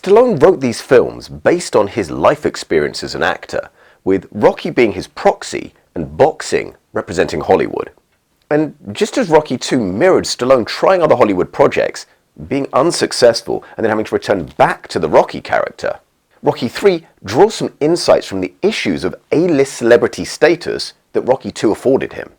Stallone wrote these films based on his life experience as an actor, with Rocky being his proxy and boxing representing Hollywood. And just as Rocky II mirrored Stallone trying other Hollywood projects, being unsuccessful and then having to return back to the Rocky character, Rocky III draws some insights from the issues of A-list celebrity status that Rocky II afforded him.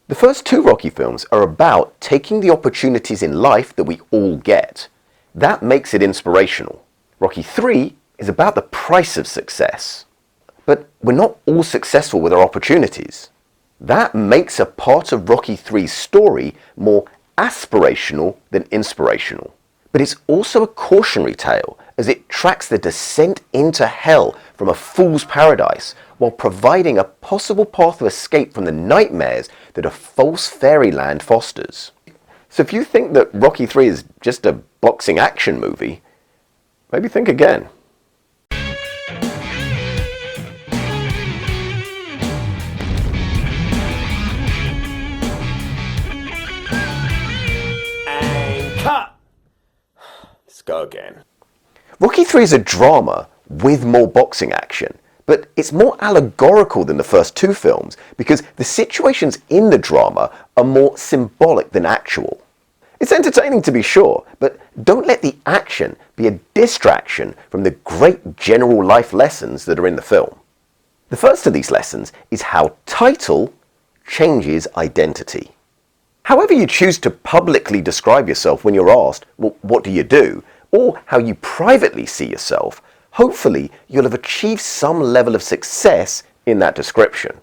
The first two Rocky films are about taking the opportunities in life that we all get. That makes it inspirational. Rocky III is about the price of success. But we're not all successful with our opportunities. That makes a part of Rocky III's story more aspirational than inspirational. But it's also a cautionary tale as it tracks the descent into hell from a fool's paradise while providing a possible path of escape from the nightmares that a false fairyland fosters. So if you think that Rocky III is just a boxing action movie, maybe think again. And cut! Let's go again. Rocky III is a drama with more boxing action, but it's more allegorical than the first two films because the situations in the drama are more symbolic than actual. It's entertaining to be sure, but don't let the action be a distraction from the great general life lessons that are in the film. The first of these lessons is how title changes identity. However you choose to publicly describe yourself when you're asked, well, what do you do? Or how you privately see yourself, hopefully you'll have achieved some level of success in that description.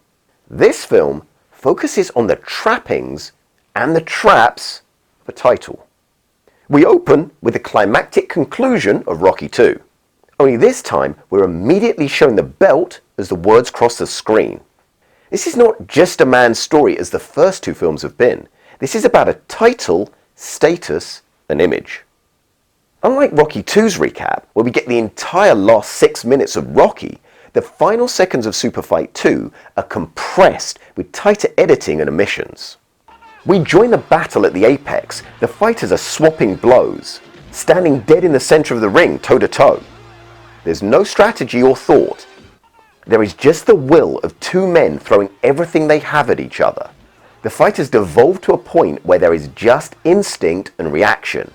This film focuses on the trappings and the traps of a title. We open with the climactic conclusion of Rocky II. Only this time we're immediately shown the belt as the words cross the screen. This is not just a man's story as the first two films have been. This is about a title, status, and image. Unlike Rocky II's recap, where we get the entire last 6 minutes of Rocky, the final seconds of Super Fight 2 are compressed with tighter editing and omissions. We join the battle at the apex. The fighters are swapping blows, standing dead in the center of the ring, toe to toe. There's no strategy or thought. There is just the will of two men throwing everything they have at each other. The fighters devolve to a point where there is just instinct and reaction.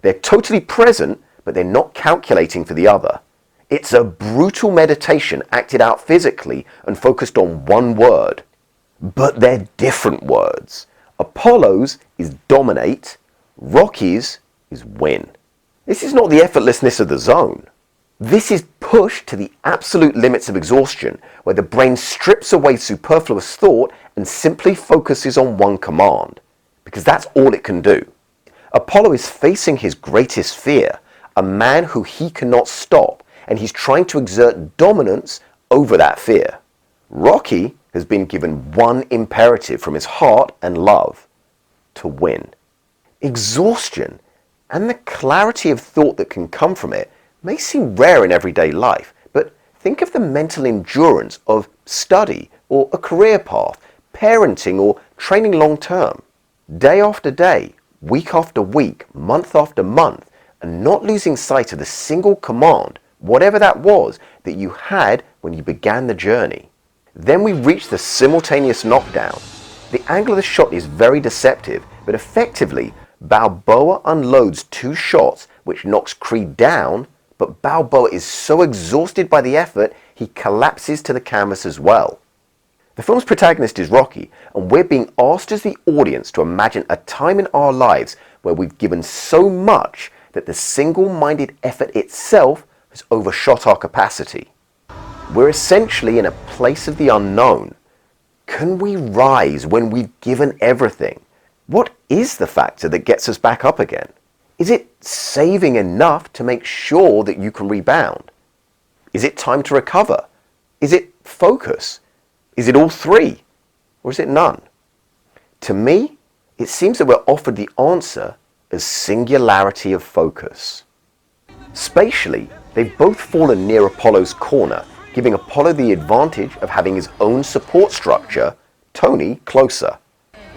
They're totally present, but they're not calculating for the other. It's a brutal meditation acted out physically and focused on one word. But they're different words. Apollo's is dominate, Rocky's is win. This is not the effortlessness of the zone. This is pushed to the absolute limits of exhaustion, where the brain strips away superfluous thought and simply focuses on one command, because that's all it can do. Apollo is facing his greatest fear, a man who he cannot stop, and he's trying to exert dominance over that fear. Rocky has been given one imperative from his heart and love: to win. Exhaustion and the clarity of thought that can come from it may seem rare in everyday life, but think of the mental endurance of study or a career path, parenting or training long term. Day after day, week after week, month after month, and not losing sight of the single command, whatever that was, that you had when you began the journey. Then we reach the simultaneous knockdown. The angle of the shot is very deceptive, but effectively, Balboa unloads two shots which knocks Creed down, but Balboa is so exhausted by the effort, he collapses to the canvas as well. The film's protagonist is Rocky, and we're being asked as the audience to imagine a time in our lives where we've given so much that the single-minded effort itself has overshot our capacity. We're essentially in a place of the unknown. Can we rise when we've given everything? What is the factor that gets us back up again? Is it saving enough to make sure that you can rebound? Is it time to recover? Is it focus? Is it all three? Or is it none? To me, it seems that we're offered the answer as singularity of focus. Spatially, they've both fallen near Apollo's corner, giving Apollo the advantage of having his own support structure, Tony, closer.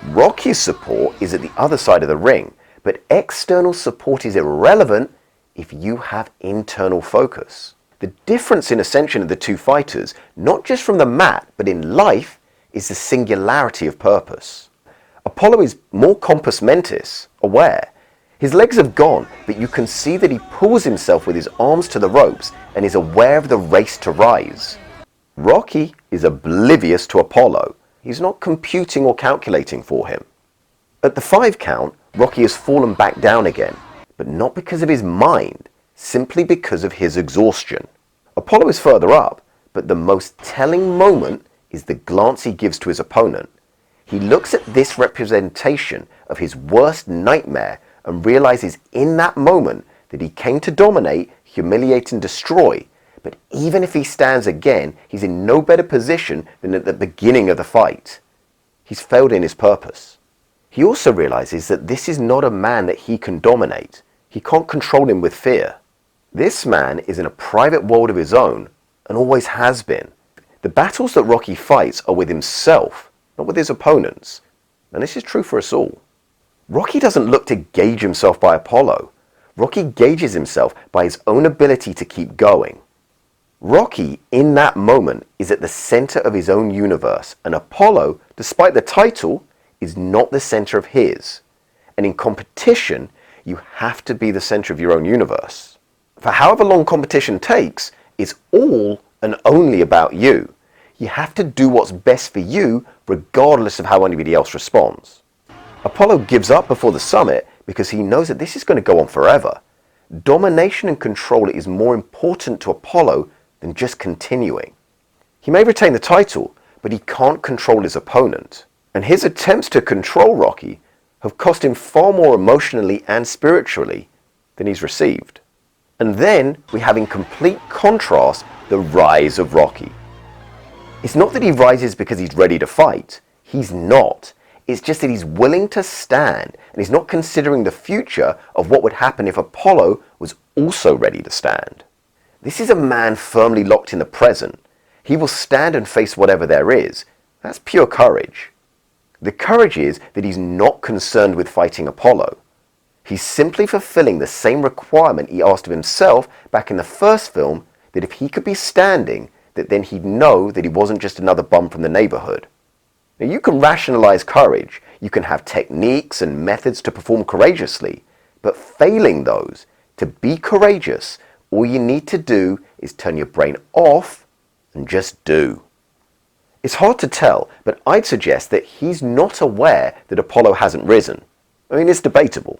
Rocky's support is at the other side of the ring, but external support is irrelevant if you have internal focus. The difference in ascension of the two fighters, not just from the mat, but in life, is the singularity of purpose. Apollo is more compos mentis, aware. His legs have gone, but you can see that he pulls himself with his arms to the ropes and is aware of the race to rise. Rocky is oblivious to Apollo. He's not computing or calculating for him. At the 5 count, Rocky has fallen back down again, but not because of his mind, simply because of his exhaustion. Apollo is further up, but the most telling moment is the glance he gives to his opponent. He looks at this representation of his worst nightmare and realizes in that moment that he came to dominate, humiliate and destroy, but even if he stands again, he's in no better position than at the beginning of the fight. He's failed in his purpose. He also realizes that this is not a man that he can dominate. He can't control him with fear. This man is in a private world of his own, and always has been. The battles that Rocky fights are with himself, not with his opponents. And this is true for us all. Rocky doesn't look to gauge himself by Apollo. Rocky gauges himself by his own ability to keep going. Rocky, in that moment, is at the center of his own universe, and Apollo, despite the title, is not the center of his. And in competition, you have to be the center of your own universe. For however long competition takes, it's all and only about you. You have to do what's best for you, regardless of how anybody else responds. Apollo gives up before the summit because he knows that this is going to go on forever. Domination and control is more important to Apollo than just continuing. He may retain the title, but he can't control his opponent. And his attempts to control Rocky have cost him far more emotionally and spiritually than he's received. And then we have in complete contrast the rise of Rocky. It's not that he rises because he's ready to fight. He's not. It's just that he's willing to stand, and he's not considering the future of what would happen if Apollo was also ready to stand. This is a man firmly locked in the present. He will stand and face whatever there is. That's pure courage. The courage is that he's not concerned with fighting Apollo. He's simply fulfilling the same requirement he asked of himself back in the first film, that if he could be standing, that then he'd know that he wasn't just another bum from the neighborhood. Now, you can rationalize courage, you can have techniques and methods to perform courageously, but failing those, to be courageous, all you need to do is turn your brain off and just do. It's hard to tell, but I'd suggest that he's not aware that Apollo hasn't risen. I mean, it's debatable.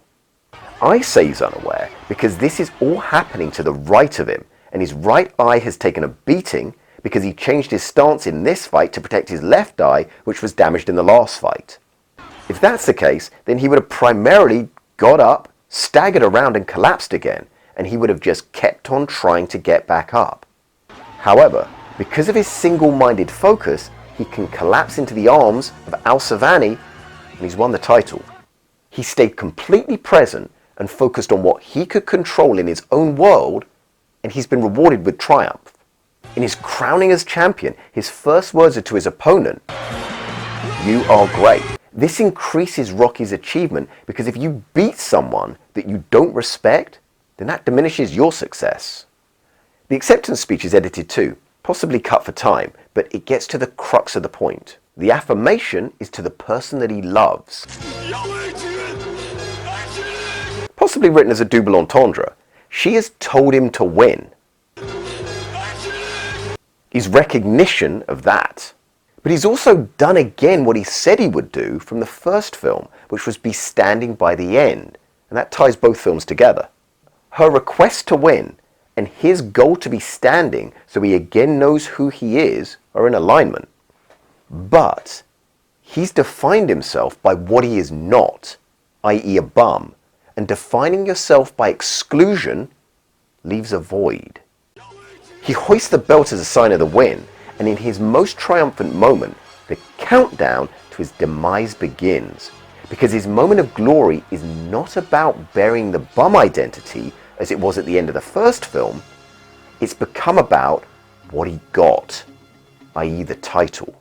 I say he's unaware because this is all happening to the right of him, and his right eye has taken a beating because he changed his stance in this fight to protect his left eye, which was damaged in the last fight. If that's the case, then he would have primarily got up, staggered around and collapsed again, and he would have just kept on trying to get back up. However, because of his single-minded focus, he can collapse into the arms of Al Savani, and he's won the title. He stayed completely present and focused on what he could control in his own world, and he's been rewarded with triumph. In his crowning as champion, his first words are to his opponent, "You are great." This increases Rocky's achievement because if you beat someone that you don't respect, then that diminishes your success. The acceptance speech is edited too, possibly cut for time, but it gets to the crux of the point. The affirmation is to the person that he loves. Possibly written as a double entendre. She has told him to win. He's recognition of that. But he's also done again what he said he would do from the first film, which was be standing by the end. And that ties both films together. Her request to win and his goal to be standing so he again knows who he is are in alignment. But he's defined himself by what he is not, i.e. a bum. And defining yourself by exclusion leaves a void. He hoists the belt as a sign of the win, and in his most triumphant moment, the countdown to his demise begins. Because his moment of glory is not about burying the bum identity as it was at the end of the first film. It's become about what he got, i.e. the title.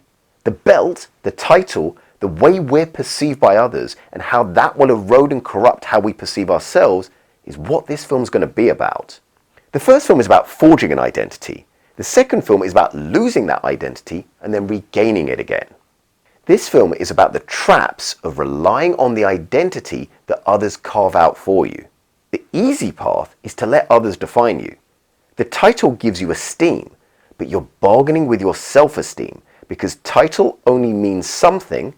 The belt, the title, the way we're perceived by others, and how that will erode and corrupt how we perceive ourselves is what this film's going to be about. The first film is about forging an identity. The second film is about losing that identity and then regaining it again. This film is about the traps of relying on the identity that others carve out for you. The easy path is to let others define you. The title gives you esteem, but you're bargaining with your self-esteem because title only means something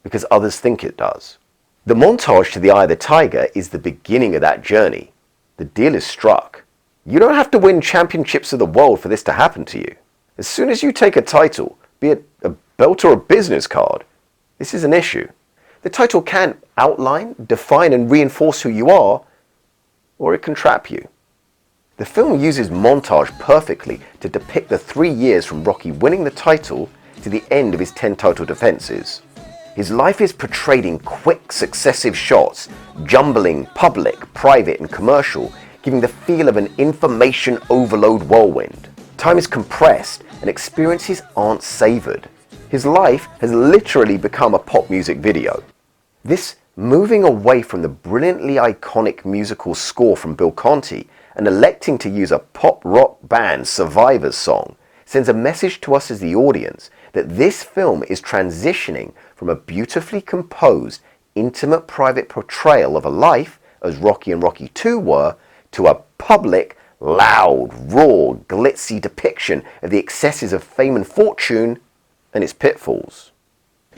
because others think it does. The montage to the Eye of the Tiger is the beginning of that journey. The deal is struck. You don't have to win championships of the world for this to happen to you. As soon as you take a title, be it a belt or a business card, this is an issue. The title can outline, define and reinforce who you are, or it can trap you. The film uses montage perfectly to depict the 3 years from Rocky winning the title to the end of his 10 title defenses. His life is portrayed in quick successive shots, jumbling public, private and commercial, giving the feel of an information overload whirlwind. Time is compressed and experiences aren't savoured. His life has literally become a pop music video. This moving away from the brilliantly iconic musical score from Bill Conti and electing to use a pop rock band Survivor's song sends a message to us as the audience that this film is transitioning from a beautifully composed, intimate private portrayal of a life, as Rocky and Rocky II were, to a public, loud, raw, glitzy depiction of the excesses of fame and fortune and its pitfalls.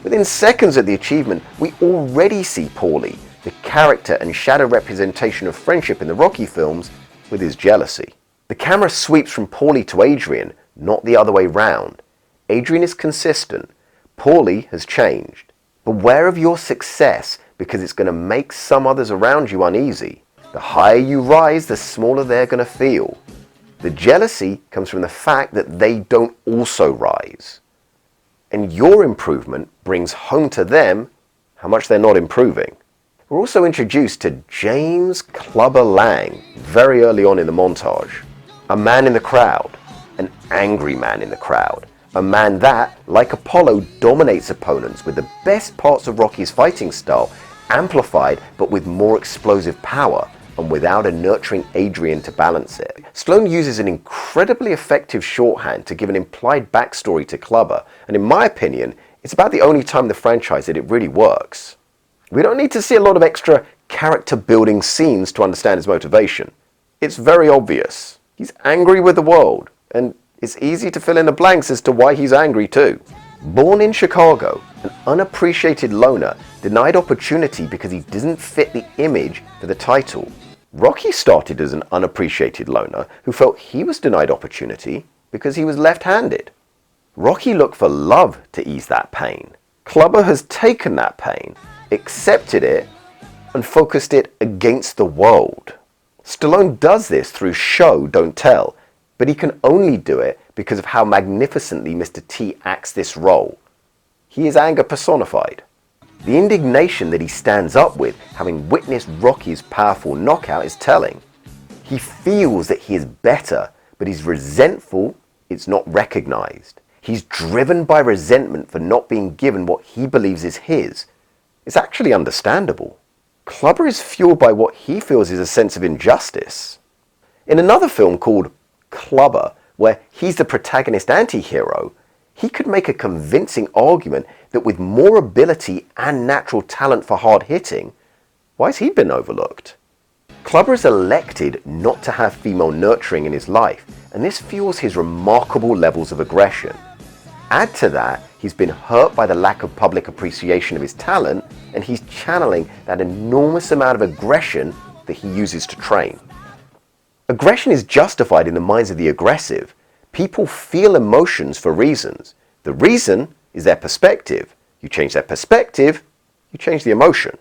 Within seconds of the achievement, we already see Paulie, the character and shadow representation of friendship in the Rocky films, with his jealousy. The camera sweeps from Paulie to Adrian, not the other way round. Adrian is consistent. Paulie has changed. Beware of your success because it's going to make some others around you uneasy. The higher you rise, the smaller they're going to feel. The jealousy comes from the fact that they don't also rise. And your improvement brings home to them how much they're not improving. We're also introduced to James Clubber Lang very early on in the montage. A man in the crowd, an angry man in the crowd. A man that, like Apollo, dominates opponents with the best parts of Rocky's fighting style amplified but with more explosive power and without a nurturing Adrian to balance it. Stallone uses an incredibly effective shorthand to give an implied backstory to Clubber, and in my opinion, it's about the only time in the franchise that it really works. We don't need to see a lot of extra character building scenes to understand his motivation. It's very obvious. He's angry with the world, and it's easy to fill in the blanks as to why he's angry too. Born in Chicago, an unappreciated loner, denied opportunity because he didn't fit the image for the title. Rocky started as an unappreciated loner who felt he was denied opportunity because he was left-handed. Rocky looked for love to ease that pain. Clubber has taken that pain, accepted it, and focused it against the world. Stallone does this through show, don't tell, but he can only do it because of how magnificently Mr. T acts this role. He is anger personified. The indignation that he stands up with, having witnessed Rocky's powerful knockout, is telling. He feels that he is better, but he's resentful it's not recognized. He's driven by resentment for not being given what he believes is his. It's actually understandable. Clubber is fueled by what he feels is a sense of injustice. In another film called Clubber, where he's the protagonist anti-hero, he could make a convincing argument that with more ability and natural talent for hard hitting, why has he been overlooked? Clubber is elected not to have female nurturing in his life, and this fuels his remarkable levels of aggression. Add to that, he's been hurt by the lack of public appreciation of his talent, and he's channeling that enormous amount of aggression that he uses to train. Aggression is justified in the minds of the aggressive. People feel emotions for reasons. The reason is their perspective. You change their perspective, you change the emotion.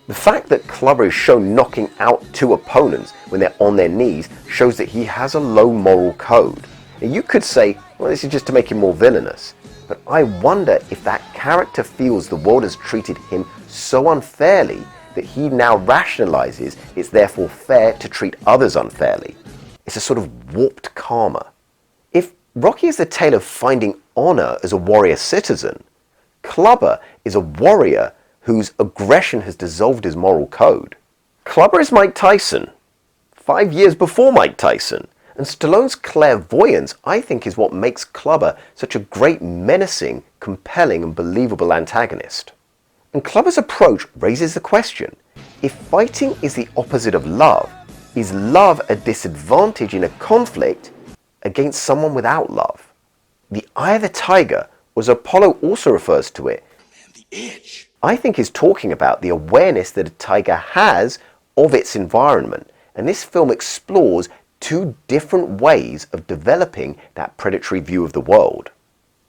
The fact that Clubber is shown knocking out two opponents when they're on their knees shows that he has a low moral code. And you could say, well, this is just to make him more villainous. But I wonder if that character feels the world has treated him so unfairly that he now rationalizes it's therefore fair to treat others unfairly. It's a sort of warped karma. If Rocky is the tale of finding honor as a warrior citizen, Clubber is a warrior whose aggression has dissolved his moral code. Clubber is Mike Tyson, 5 years before Mike Tyson, and Stallone's clairvoyance, I think, is what makes Clubber such a great, menacing, compelling and believable antagonist. And Clubber's approach raises the question, if fighting is the opposite of love, is love a disadvantage in a conflict against someone without love? The eye of the tiger, or as Apollo also refers to it, the edge, I think is talking about the awareness that a tiger has of its environment. And this film explores two different ways of developing that predatory view of the world.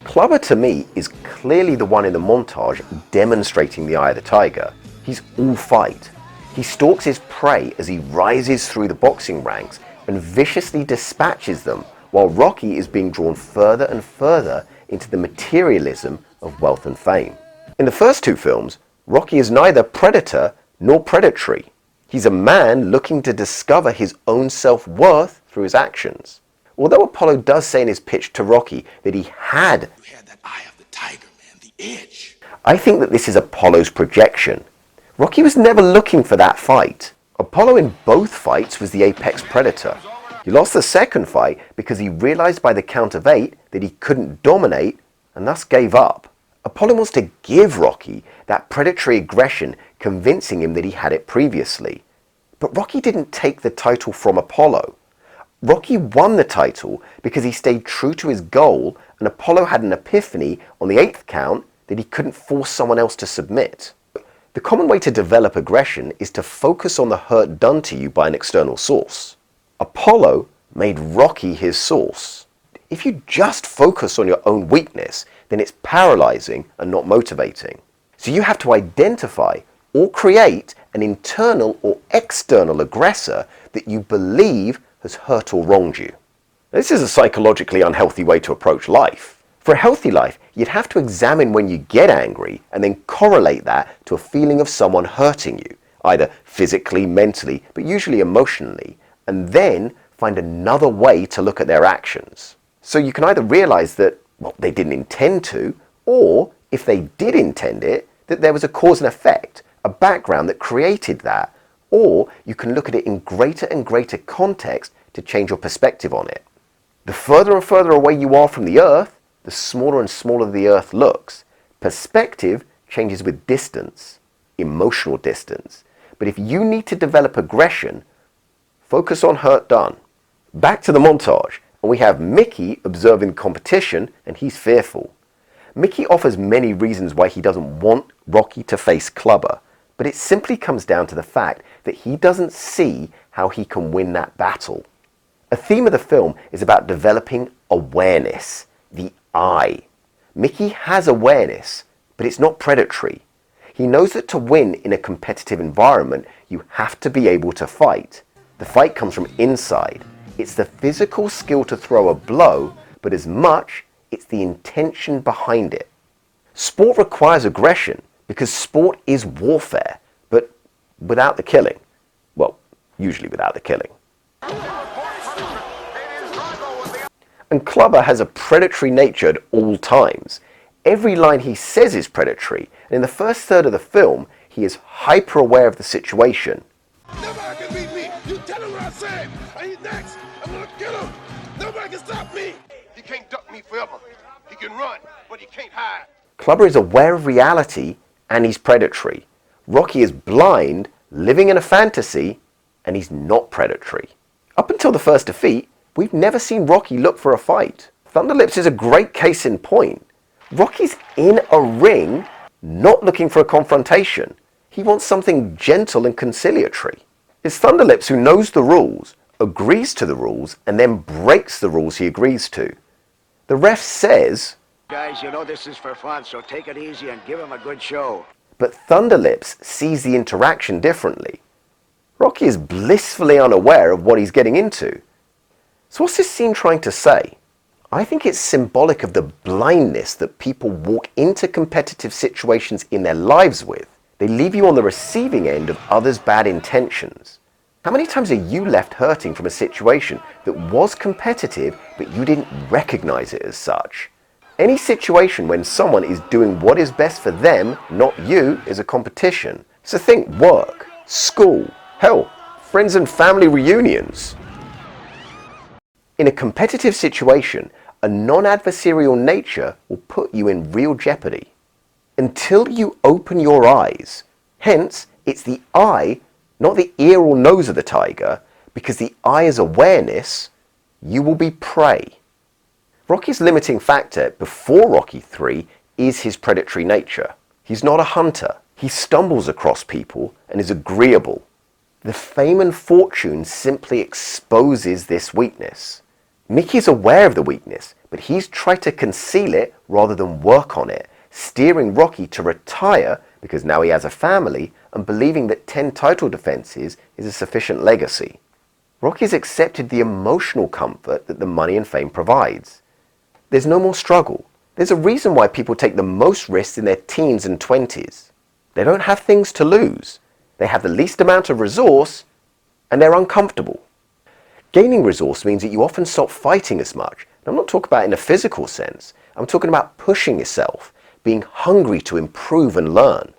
Clubber to me is clearly the one in the montage demonstrating the eye of the tiger. He's all fight. He stalks his prey as he rises through the boxing ranks and viciously dispatches them, while Rocky is being drawn further and further into the materialism of wealth and fame. In the first two films, Rocky is neither predator nor predatory. He's a man looking to discover his own self-worth through his actions. Although Apollo does say in his pitch to Rocky that he had that eye of the tiger, man, the edge. I think that this is Apollo's projection. Rocky was never looking for that fight. Apollo in both fights was the apex predator. He lost the second fight because he realized by the count of 8 that he couldn't dominate and thus gave up. Apollo wants to give Rocky that predatory aggression, convincing him that he had it previously. But Rocky didn't take the title from Apollo. Rocky won the title because he stayed true to his goal, and Apollo had an epiphany on the 8th count that he couldn't force someone else to submit. The common way to develop aggression is to focus on the hurt done to you by an external source. Apollo made Rocky his source. If you just focus on your own weakness, then it's paralyzing and not motivating. So you have to identify or create an internal or external aggressor that you believe has hurt or wronged you. This is a psychologically unhealthy way to approach life. For a healthy life, you'd have to examine when you get angry and then correlate that to a feeling of someone hurting you, either physically, mentally, but usually emotionally, and then find another way to look at their actions. So you can either realize that, well, they didn't intend to, or if they did intend it, that there was a cause and effect, a background that created that, or you can look at it in greater and greater context to change your perspective on it. The further and further away you are from the earth, the smaller and smaller the earth looks. Perspective changes with distance, emotional distance. But if you need to develop aggression, focus on hurt done. Back to the montage, and we have Mickey observing the competition, and he's fearful. Mickey offers many reasons why he doesn't want Rocky to face Clubber, but it simply comes down to the fact that he doesn't see how he can win that battle. A theme of the film is about developing awareness, the eye. Mickey has awareness, but it's not predatory. He knows that to win in a competitive environment, you have to be able to fight. The fight comes from inside. It's the physical skill to throw a blow, but as much, it's the intention behind it. Sport requires aggression because sport is warfare, but without the killing. Well, usually without the killing. And Clubber has a predatory nature at all times. Every line he says is predatory, and in the first third of the film, he is hyper aware of the situation. Nobody can beat me. You tell him what I said. He's next. I'm gonna kill him. Nobody can stop me. He can't duck me forever. He can run, but he can't hide. Clubber is aware of reality, and he's predatory. Rocky is blind, living in a fantasy, and he's not predatory. Up until the first defeat, we've never seen Rocky look for a fight. Thunderlips is a great case in point. Rocky's in a ring, not looking for a confrontation. He wants something gentle and conciliatory. It's Thunderlips who knows the rules, agrees to the rules, and then breaks the rules he agrees to. The ref says, "Guys, you know this is for fun, so take it easy and give him a good show." But Thunderlips sees the interaction differently. Rocky is blissfully unaware of what he's getting into. So what's this scene trying to say? I think it's symbolic of the blindness that people walk into competitive situations in their lives with. They leave you on the receiving end of others' bad intentions. How many times are you left hurting from a situation that was competitive, but you didn't recognize it as such? Any situation when someone is doing what is best for them, not you, is a competition. So think work, school, Hell, friends and family reunions. In a competitive situation, a non-adversarial nature will put you in real jeopardy. Until you open your eyes, hence, it's the eye, not the ear or nose of the tiger, because the eye is awareness, you will be prey. Rocky's limiting factor before Rocky 3 is his predatory nature. He's not a hunter. He stumbles across people and is agreeable. The fame and fortune simply exposes this weakness. Mickey's aware of the weakness, but he's tried to conceal it rather than work on it, steering Rocky to retire because now he has a family and believing that 10 title defenses is a sufficient legacy. Rocky's accepted the emotional comfort that the money and fame provides. There's no more struggle. There's a reason why people take the most risks in their teens and 20s. They don't have things to lose. They have the least amount of resource and they're uncomfortable. Gaining resource means that you often stop fighting as much. I'm not talking about in a physical sense. I'm talking about pushing yourself, being hungry to improve and learn.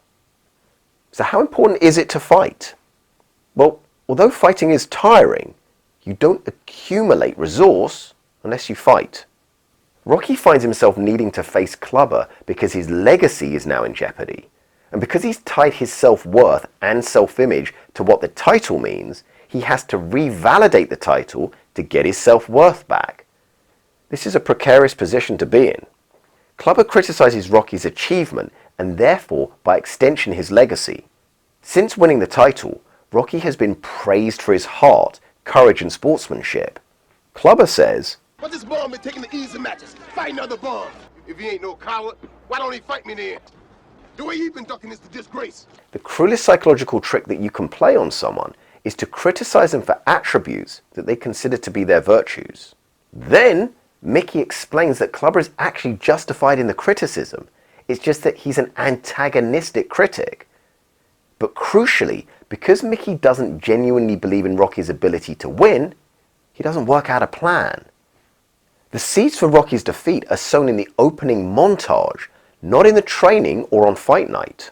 So how important is it to fight? Well, although fighting is tiring, you don't accumulate resource unless you fight. Rocky finds himself needing to face Clubber because his legacy is now in jeopardy. And because he's tied his self-worth and self-image to what the title means, he has to revalidate the title to get his self-worth back. This is a precarious position to be in. Clubber criticizes Rocky's achievement and therefore, by extension, his legacy. Since winning the title, Rocky has been praised for his heart, courage and sportsmanship. Clubber says, "But this bum been taking the easy matches, fighting other bums. If he ain't no coward, why don't he fight me then? The way he been ducking is the disgrace." The cruelest psychological trick that you can play on someone is to criticize them for attributes that they consider to be their virtues. Then, Mickey explains that Clubber is actually justified in the criticism. It's just that he's an antagonistic critic. But crucially, because Mickey doesn't genuinely believe in Rocky's ability to win, he doesn't work out a plan. The seeds for Rocky's defeat are sown in the opening montage, not in the training or on fight night.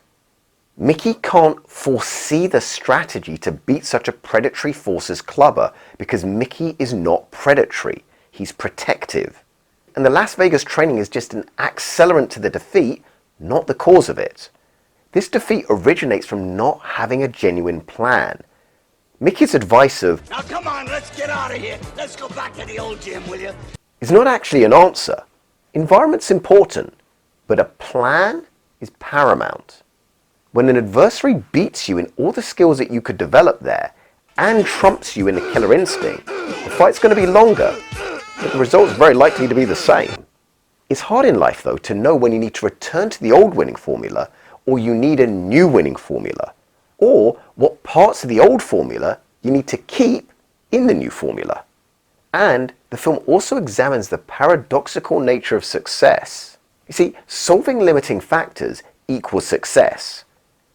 Mickey can't foresee the strategy to beat such a predatory force as Clubber because Mickey is not predatory, he's protective. And the Las Vegas training is just an accelerant to the defeat, not the cause of it. This defeat originates from not having a genuine plan. Mickey's advice of, Now come on, let's get out of here. Let's go back to the old gym, will you? is not actually an answer. Environment's important, but a plan is paramount. When an adversary beats you in all the skills that you could develop there and trumps you in the killer instinct, the fight's going to be longer, but the result's very likely to be the same. It's hard in life, though, to know when you need to return to the old winning formula or you need a new winning formula, or what parts of the old formula you need to keep in the new formula. And the film also examines the paradoxical nature of success. You see, solving limiting factors equals success.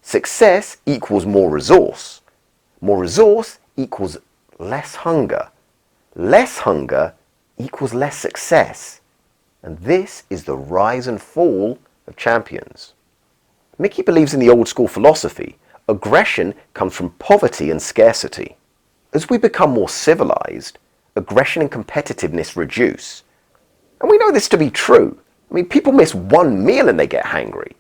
Success equals more resource. More resource equals less hunger. Less hunger equals less success. And this is the rise and fall of champions. Mickey believes in the old school philosophy. Aggression comes from poverty and scarcity. As we become more civilized, aggression and competitiveness reduce. And we know this to be true. I mean, people miss one meal and they get hangry.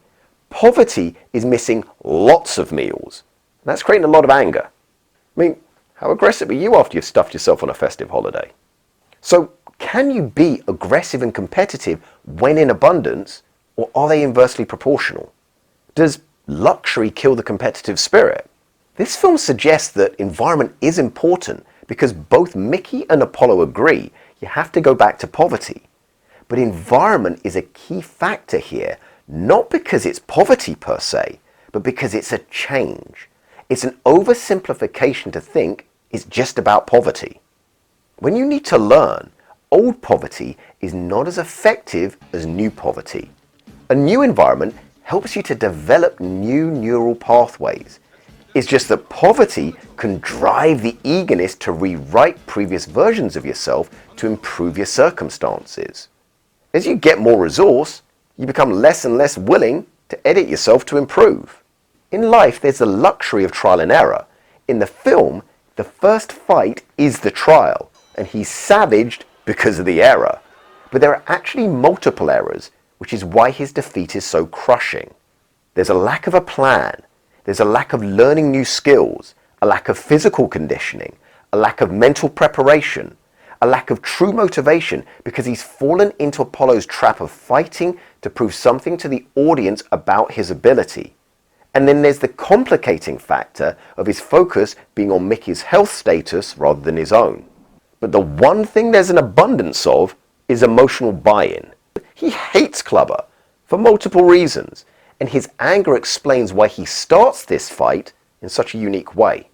Poverty is missing lots of meals. And that's creating a lot of anger. I mean, how aggressive are you after you've stuffed yourself on a festive holiday? So, can you be aggressive and competitive when in abundance, or are they inversely proportional? Does luxury kill the competitive spirit? This film suggests that environment is important because both Mickey and Apollo agree you have to go back to poverty. But environment is a key factor here, not because it's poverty per se, but because it's a change. It's an oversimplification to think it's just about poverty. When you need to learn, old poverty is not as effective as new poverty. A new environment helps you to develop new neural pathways. It's just that poverty can drive the eagerness to rewrite previous versions of yourself to improve your circumstances. As you get more resource, you become less and less willing to edit yourself to improve. In life, there's the luxury of trial and error. In the film, the first fight is the trial, and he's savaged because of the error. But there are actually multiple errors, which is why his defeat is so crushing. There's a lack of a plan, there's a lack of learning new skills, a lack of physical conditioning, a lack of mental preparation, a lack of true motivation because he's fallen into Apollo's trap of fighting to prove something to the audience about his ability. And then there's the complicating factor of his focus being on Mickey's health status rather than his own. But the one thing there's an abundance of is emotional buy-in. He hates Clubber for multiple reasons, and his anger explains why he starts this fight in such a unique way.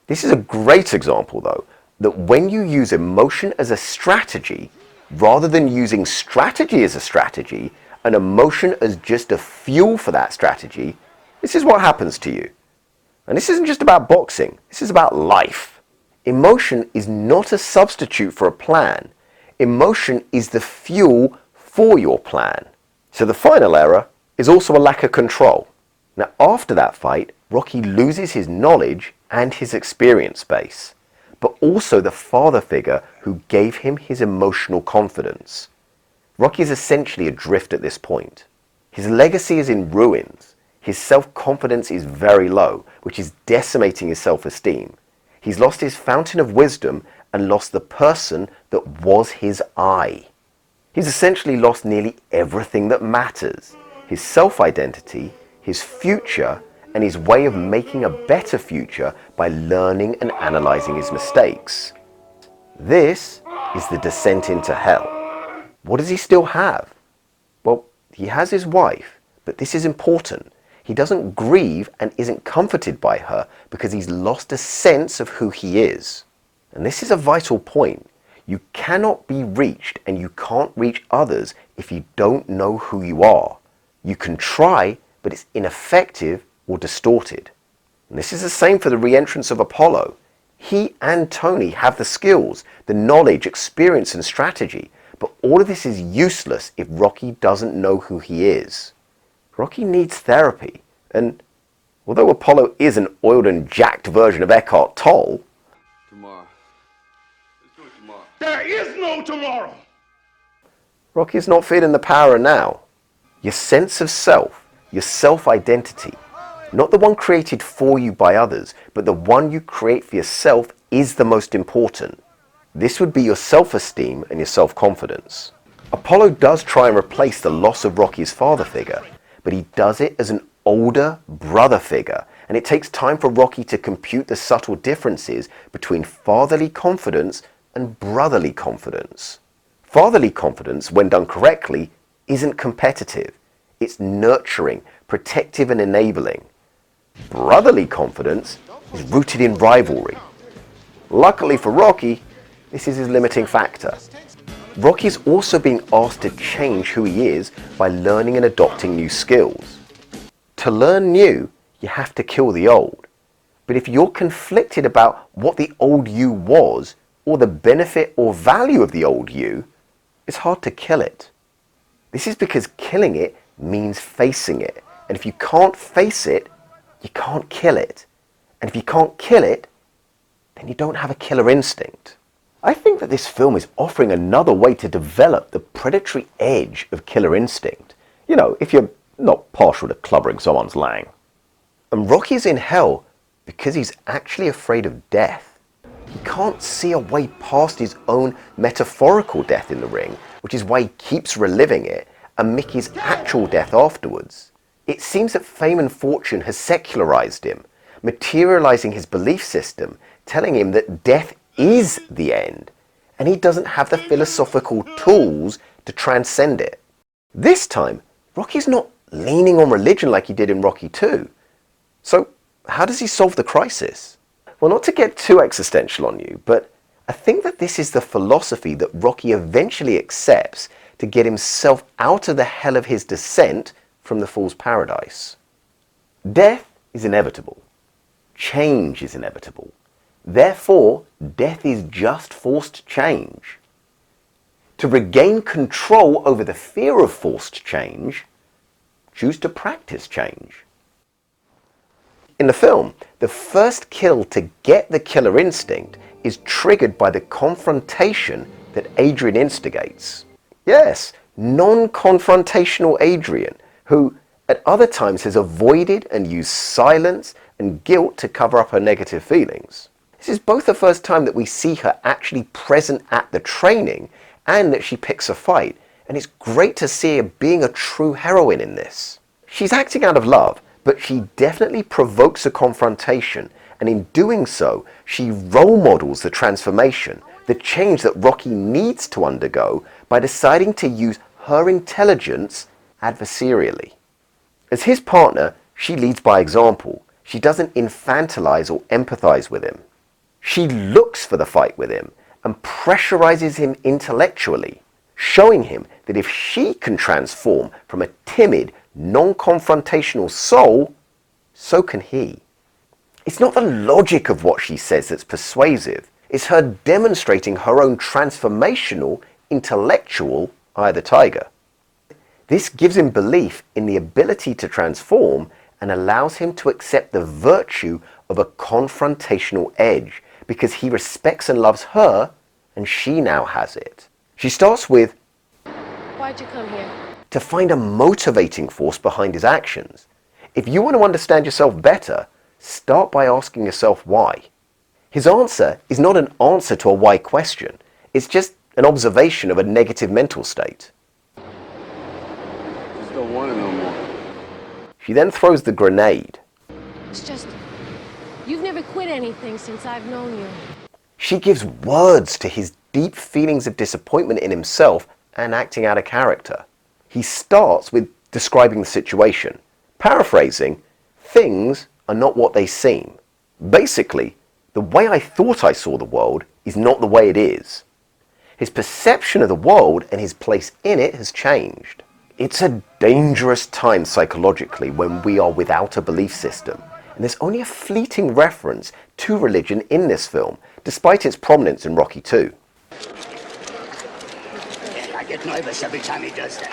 This is a great example, though, that when you use emotion as a strategy, rather than using strategy as a strategy, and emotion as just a fuel for that strategy, this is what happens to you. And this isn't just about boxing, this is about life. Emotion is not a substitute for a plan. Emotion is the fuel for your plan. So the final error is also a lack of control. Now after that fight, Rocky loses his knowledge and his experience base, but also the father figure who gave him his emotional confidence. Rocky is essentially adrift at this point. His legacy is in ruins. His self-confidence is very low, which is decimating his self-esteem. He's lost his fountain of wisdom and lost the person that was his eye. He's essentially lost nearly everything that matters. His self-identity, his future, and his way of making a better future by learning and analyzing his mistakes. This is the descent into hell. What does he still have? Well, he has his wife, but this is important. He doesn't grieve and isn't comforted by her because he's lost a sense of who he is. And this is a vital point. You cannot be reached and you can't reach others if you don't know who you are. You can try, but it's ineffective or distorted. And this is the same for the re-entrance of Apollo. He and Tony have the skills, the knowledge, experience and strategy, but all of this is useless if Rocky doesn't know who he is. Rocky needs therapy, and although Apollo is an oiled and jacked version of Eckhart Tolle, Tomorrow. Let's do it tomorrow. There is no tomorrow! Rocky is not feeling the power now. Your sense of self, your self-identity, not the one created for you by others, but the one you create for yourself is the most important. This would be your self-esteem and your self-confidence. Apollo does try and replace the loss of Rocky's father figure, but he does it as an older brother figure, and it takes time for Rocky to compute the subtle differences between fatherly confidence and brotherly confidence. Fatherly confidence, when done correctly, isn't competitive. It's nurturing, protective and enabling. Brotherly confidence is rooted in rivalry. Luckily for Rocky, this is his limiting factor. Rocky is also being asked to change who he is by learning and adopting new skills. To learn new, you have to kill the old. But if you're conflicted about what the old you was, or the benefit or value of the old you, it's hard to kill it. This is because killing it means facing it. And if you can't face it, you can't kill it. And if you can't kill it, then you don't have a killer instinct. I think that this film is offering another way to develop the predatory edge of killer instinct. You know, if you're not partial to clubbering someone's lang. And Rocky's in hell because he's actually afraid of death. He can't see a way past his own metaphorical death in the ring, which is why he keeps reliving it, and Mickey's actual death afterwards. It seems that fame and fortune has secularized him, materializing his belief system, telling him that death is the end, and he doesn't have the philosophical tools to transcend it. This time, Rocky's not leaning on religion like he did in Rocky 2. So, how does he solve the crisis? Well, not to get too existential on you, but I think that this is the philosophy that Rocky eventually accepts to get himself out of the hell of his descent from the Fool's Paradise. Death is inevitable. Change is inevitable. Therefore, death is just forced change. To regain control over the fear of forced change, choose to practice change. In the film, the first kill to get the killer instinct is triggered by the confrontation that Adrian instigates. Yes, non-confrontational Adrian, who at other times has avoided and used silence and guilt to cover up her negative feelings. This is both the first time that we see her actually present at the training and that she picks a fight, and it's great to see her being a true heroine in this. She's acting out of love, but she definitely provokes a confrontation, and in doing so, she role models the transformation, the change that Rocky needs to undergo by deciding to use her intelligence adversarially. As his partner, she leads by example. She doesn't infantilize or empathize with him. She looks for the fight with him and pressurizes him intellectually, showing him that if she can transform from a timid, non-confrontational soul, so can he. It's not the logic of what she says that's persuasive. It's her demonstrating her own transformational, intellectual eye of the tiger. This gives him belief in the ability to transform and allows him to accept the virtue of a confrontational edge because he respects and loves her and she now has it. She starts with, "Why'd you come here?" to find a motivating force behind his actions. If you want to understand yourself better, start by asking yourself why. His answer is not an answer to a why question. It's just an observation of a negative mental state. Just don't want it no more. She then throws the grenade. It's just, you've never quit anything since I've known you. She gives words to his deep feelings of disappointment in himself and acting out of character. He starts with describing the situation. Paraphrasing, things are not what they seem. Basically, the way I thought I saw the world is not the way it is. His perception of the world and his place in it has changed. It's a dangerous time psychologically when we are without a belief system, and there's only a fleeting reference to religion in this film, despite its prominence in Rocky II. I get nervous every time he does that.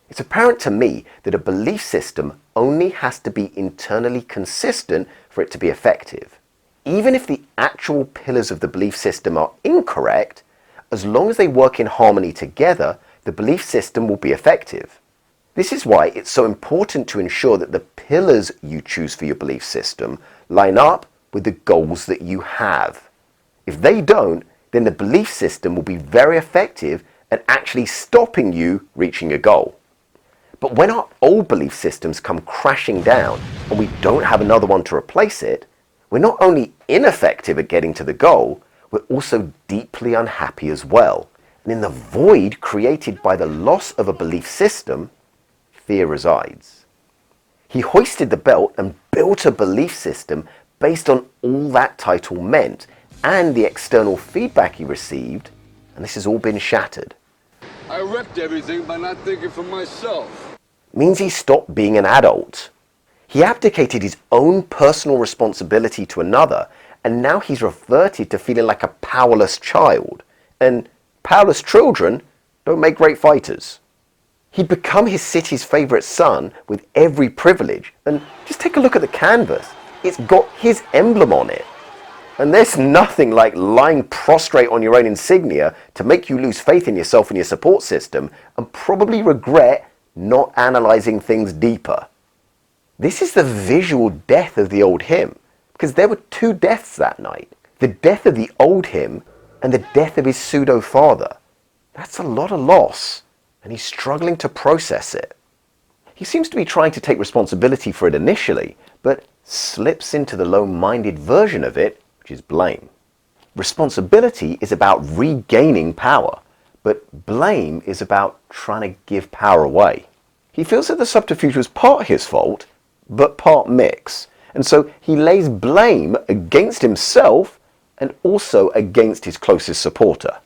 It's apparent to me that a belief system only has to be internally consistent for it to be effective. Even if the actual pillars of the belief system are incorrect, as long as they work in harmony together, the belief system will be effective. This is why it's so important to ensure that the pillars you choose for your belief system line up with the goals that you have. If they don't, then the belief system will be very effective at actually stopping you reaching your goal. But when our old belief systems come crashing down and we don't have another one to replace it, we're not only ineffective at getting to the goal, we're also deeply unhappy as well. And in the void created by the loss of a belief system, fear resides. He hoisted the belt and built a belief system based on all that title meant and the external feedback he received, and this has all been shattered. I wrecked everything by not thinking for myself. Means he stopped being an adult. He abdicated his own personal responsibility to another, and now he's reverted to feeling like a powerless child. And powerless children don't make great fighters. He'd become his city's favourite son with every privilege, and just take a look at the canvas. It's got his emblem on it. And there's nothing like lying prostrate on your own insignia to make you lose faith in yourself and your support system and probably regret not analysing things deeper. This is the visual death of the old him, because there were two deaths that night. The death of the old him and the death of his pseudo-father. That's a lot of loss, and he's struggling to process it. He seems to be trying to take responsibility for it initially, but slips into the low-minded version of it, which is blame. Responsibility is about regaining power, but blame is about trying to give power away. He feels that the subterfuge was part his fault, but part Mick's, and so he lays blame against himself and also against his closest supporter.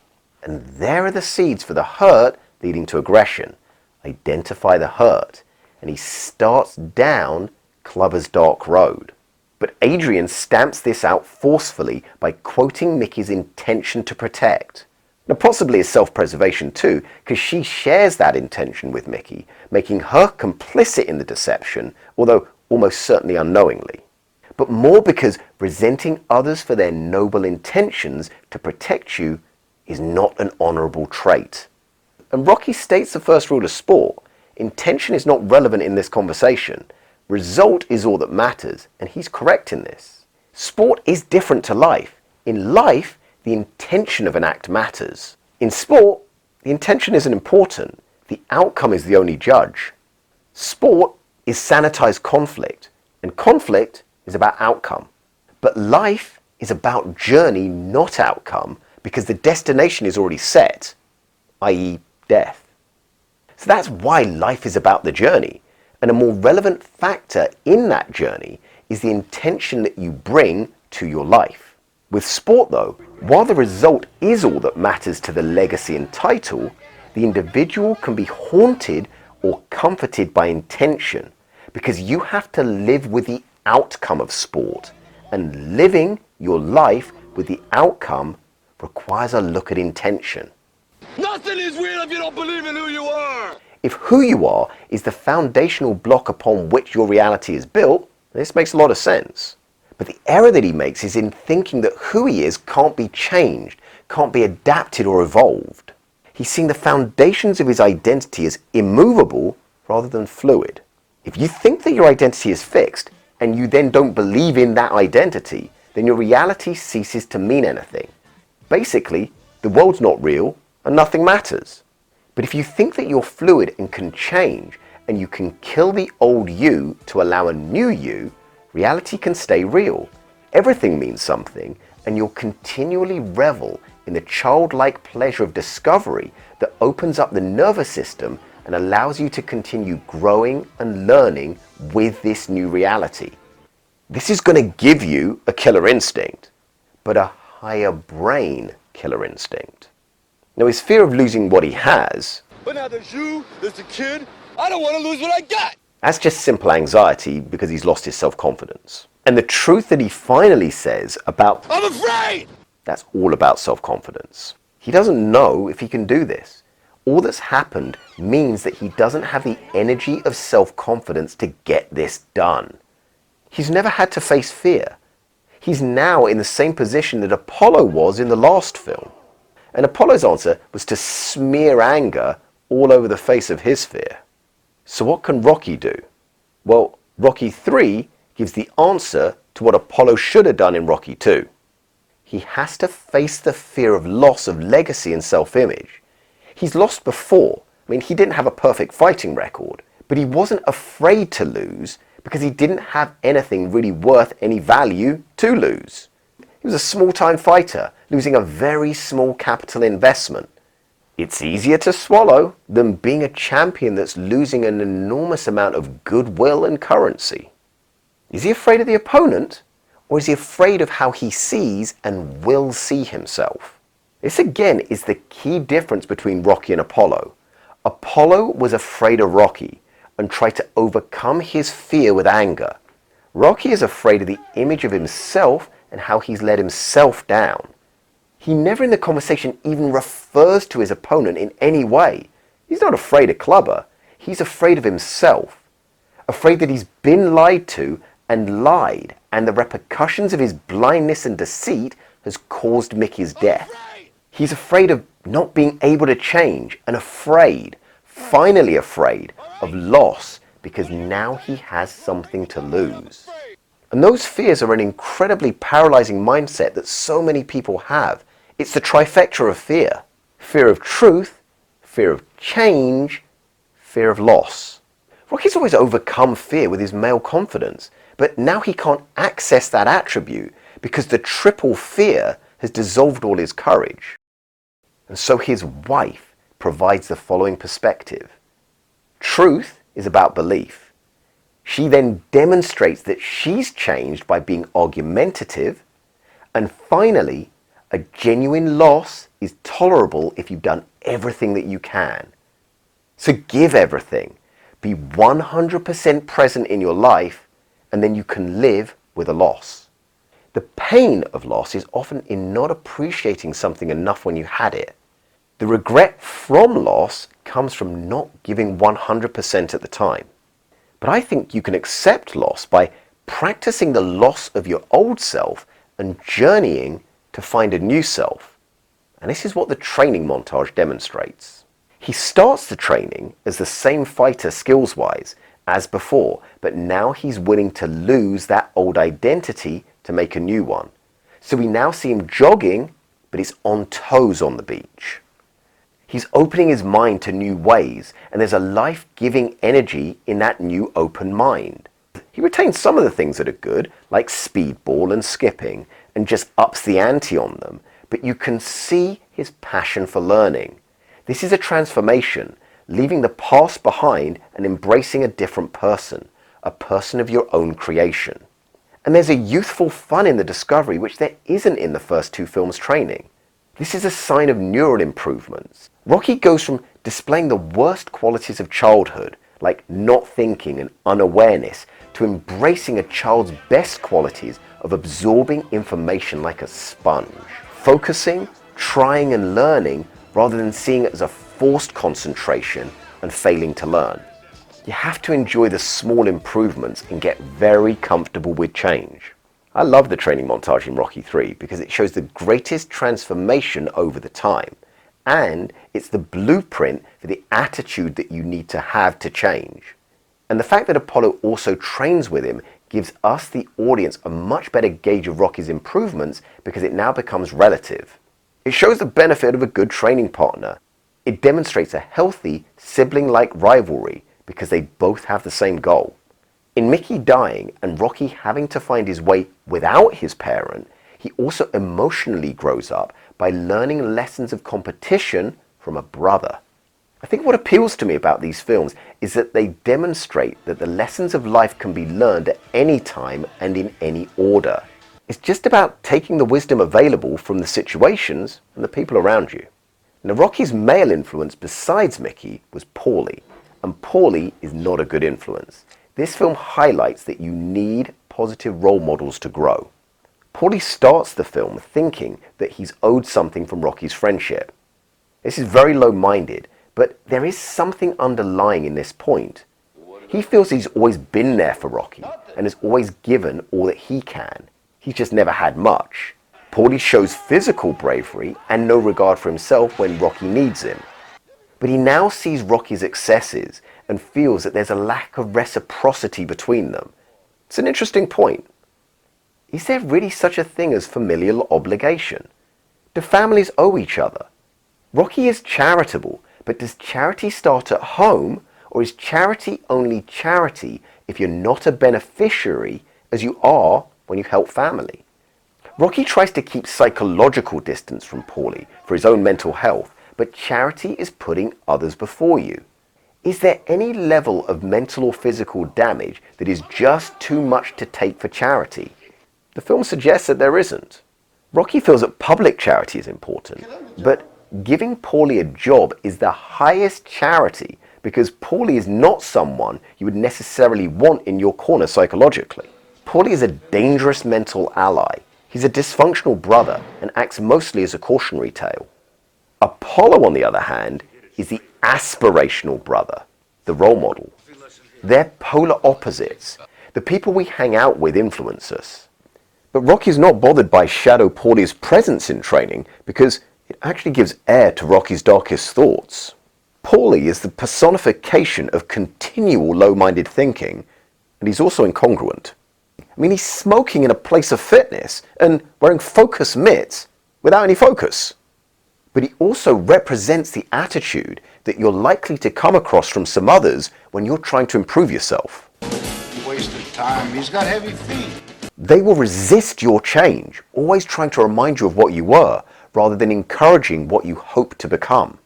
And there are the seeds for the hurt leading to aggression. Identify the hurt, and he starts down Clubber's dark road. But Adrian stamps this out forcefully by quoting Mickey's intention to protect. Now possibly as self-preservation too, because she shares that intention with Mickey, making her complicit in the deception, although almost certainly unknowingly. but more because resenting others for their noble intentions to protect you is not an honorable trait. And Rocky states the first rule of sport: intention is not relevant in this conversation. Result is all that matters, and he's correct in this. Sport is different to life. In life, the intention of an act matters. In sport, the intention isn't important. The outcome is the only judge. Sport is sanitized conflict, and conflict is about outcome. But life is about journey, not outcome, because the destination is already set, i.e. death. So that's why life is about the journey, and a more relevant factor in that journey is the intention that you bring to your life. With sport though, while the result is all that matters to the legacy and title, the individual can be haunted or comforted by intention, because you have to live with the outcome of sport, and living your life with the outcome requires a look at intention. Nothing is real if you don't believe in who you are. If who you are is the foundational block upon which your reality is built, this makes a lot of sense. But the error that he makes is in thinking that who he is can't be changed, can't be adapted or evolved. He's seeing the foundations of his identity as immovable rather than fluid. If you think that your identity is fixed, and you then don't believe in that identity, then your reality ceases to mean anything. Basically, the world's not real and nothing matters. But if you think that you're fluid and can change, and you can kill the old you to allow a new you, reality can stay real. Everything means something, and you'll continually revel in the childlike pleasure of discovery that opens up the nervous system and allows you to continue growing and learning with this new reality. This is going to give you a killer instinct, but a higher brain killer instinct. Now, his fear of losing what he has, But now there's you, there's the kid. I don't want to lose what I got. that's just simple anxiety because he's lost his self-confidence. And the truth that he finally says about, I'm afraid. that's all about self-confidence. He doesn't know if he can do this. All that's happened means that he doesn't have the energy of self-confidence to get this done. He's never had to face fear. He's now in the same position that Apollo was in the last film. And Apollo's answer was to smear anger all over the face of his fear. So what can Rocky do? Well, Rocky 3 gives the answer to what Apollo should have done in Rocky 2. He has to face the fear of loss of legacy and self-image. He's lost before. I mean, he didn't have a perfect fighting record, but he wasn't afraid to lose because he didn't have anything really worth any value to lose. He was a small-time fighter, losing a very small capital investment. It's easier to swallow than being a champion that's losing an enormous amount of goodwill and currency. Is he afraid of the opponent, or is he afraid of how he sees and will see himself? This again is the key difference between Rocky and Apollo. Apollo was afraid of Rocky and tried to overcome his fear with anger. Rocky is afraid of the image of himself and how he's let himself down. He never in the conversation even refers to his opponent in any way. He's not afraid of Clubber. He's afraid of himself. Afraid that he's been lied to and lied, and the repercussions of his blindness and deceit has caused Mickey's death. He's afraid of not being able to change, and afraid, finally afraid, of loss because now he has something to lose. And those fears are an incredibly paralyzing mindset that so many people have. It's the trifecta of fear. Fear of truth, fear of change, fear of loss. Rocky's always overcome fear with his male confidence, but now he can't access that attribute because the triple fear has dissolved all his courage. And so his wife provides the following perspective. Truth is about belief. She then demonstrates that she's changed by being argumentative. And finally, a genuine loss is tolerable if you've done everything that you can. So give everything. Be 100% present in your life, and then you can live with a loss. The pain of loss is often in not appreciating something enough when you had it. The regret from loss comes from not giving 100% at the time. But I think you can accept loss by practicing the loss of your old self and journeying to find a new self. And this is what the training montage demonstrates. He starts the training as the same fighter skills-wise as before, but now he's willing to lose that old identity to make a new one. So we now see him jogging, but he's on toes on the beach. He's opening his mind to new ways, and there's a life-giving energy in that new open mind. He retains some of the things that are good, like speedball and skipping, and just ups the ante on them, but you can see his passion for learning. This is a transformation, leaving the past behind and embracing a different person, a person of your own creation. And there's a youthful fun in the discovery which there isn't in the first two films' training. This is a sign of neural improvements. Rocky goes from displaying the worst qualities of childhood, like not thinking and unawareness, to embracing a child's best qualities of absorbing information like a sponge, focusing, trying and learning rather than seeing it as a forced concentration and failing to learn. You have to enjoy the small improvements and get very comfortable with change. I love the training montage in Rocky 3 because it shows the greatest transformation over the time, and it's the blueprint for the attitude that you need to have to change. And the fact that Apollo also trains with him gives us, the audience, a much better gauge of Rocky's improvements because it now becomes relative. It shows the benefit of a good training partner. It demonstrates a healthy, sibling-like rivalry because they both have the same goal. In Mickey dying and Rocky having to find his way without his parent, he also emotionally grows up by learning lessons of competition from a brother. I think what appeals to me about these films is that they demonstrate that the lessons of life can be learned at any time and in any order. It's just about taking the wisdom available from the situations and the people around you. Now, Rocky's male influence besides Mickey was Paulie, and Paulie is not a good influence. This film highlights that you need positive role models to grow. Paulie starts the film thinking that he's owed something from Rocky's friendship. This is very low-minded, but there is something underlying in this point. He feels he's always been there for Rocky and has always given all that he can. He's just never had much. Paulie shows physical bravery and no regard for himself when Rocky needs him. But he now sees Rocky's excesses and feels that there's a lack of reciprocity between them. It's an interesting point. Is there really such a thing as familial obligation? Do families owe each other? Rocky is charitable, but does charity start at home, or is charity only charity if you're not a beneficiary as you are when you help family? Rocky tries to keep psychological distance from Paulie for his own mental health, but charity is putting others before you. Is there any level of mental or physical damage that is just too much to take for charity? The film suggests that there isn't. Rocky feels that public charity is important, but giving Paulie a job is the highest charity because Paulie is not someone you would necessarily want in your corner psychologically. Paulie is a dangerous mental ally. He's a dysfunctional brother and acts mostly as a cautionary tale. Apollo, on the other hand, is the aspirational brother, the role model. They're polar opposites. The people we hang out with influence us. But Rocky's not bothered by Shadow Paulie's presence in training because it actually gives air to Rocky's darkest thoughts. Paulie is the personification of continual low-minded thinking, and he's also incongruent. I mean, he's smoking in a place of fitness and wearing focus mitts without any focus. But he also represents the attitude that you're likely to come across from some others when you're trying to improve yourself. Wasted time. He's got heavy feet. They will resist your change, always trying to remind you of what you were, rather than encouraging what you hope to become.